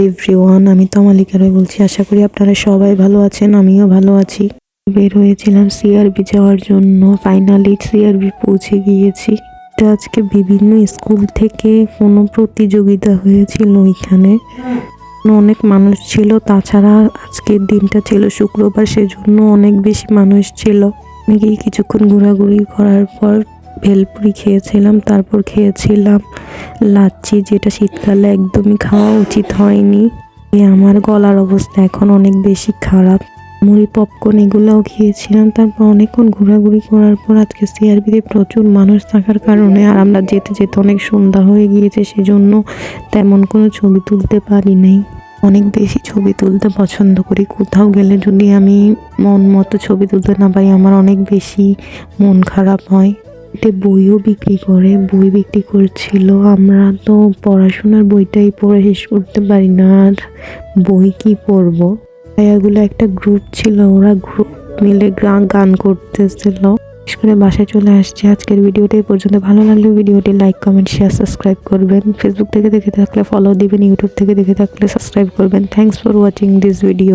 Everyone, আমি তমালিকা রয় বলছি। আশা করি আপনারা সবাই ভালো আছেন, আমিও ভালো আছি। বের হয়েছিলাম সিআরবি যাওয়ার জন্য। ফাইনালি সিআরবি পৌঁছে গিয়েছি। তো আজকে বিভিন্ন স্কুল থেকে কোনো প্রতিযোগিতা হয়েছিল এখানে, অনেক মানুষ ছিল। তাছাড়া আজকের দিনটা ছিল শুক্রবার, সেজন্য অনেক বেশি মানুষ ছিল। অনেকেই কিছুক্ষণ ঘোরাঘুরি করার পর ভেলপুরি খেয়েছিলাম, তারপর খেয়েছিলাম লাচ্ছি, যেটা শীতকালে একদমই খাওয়া উচিত হয়নি। আমার গলার অবস্থা এখন অনেক বেশি খারাপ। মুড়ি, পপকর্ন এগুলোও খেয়েছিলাম। তারপর অনেকক্ষণ ঘোরাঘুরি করার পর আজকে সিআরবিতে প্রচুর মানুষ থাকার কারণে আর আমরা যেতে যেতে অনেক সন্ধ্যা হয়ে গিয়েছে, সেজন্য তেমন কোনো ছবি তুলতে পারি নাই। অনেক বেশি ছবি তুলতে পছন্দ করি। কোথাও গেলে যদি আমি মন মতো ছবি তুলতে না পারি, আমার অনেক বেশি মন খারাপ হয়। বইও বিক্রি করে, বই বিক্রি করছিল। আমরা তো পড়াশোনার বইটাই পড়ে শেষ করতে পারি না, আর বই কি পড়বো। ভাইয়াগুলো একটা গ্রুপ ছিল, ওরা গ্রুপ মিলে গান করতেছিল। বিশেষ করে বাসায় চলে আসছে। আজকের ভিডিওটা এই পর্যন্ত। ভালো লাগলে ভিডিওটি লাইক, কমেন্ট, শেয়ার, সাবস্ক্রাইব করবেন। ফেসবুক থেকে দেখে থাকলে ফলো দিবেন, ইউটিউব থেকে দেখে থাকলে সাবস্ক্রাইব করবেন। Thanks for watching this video.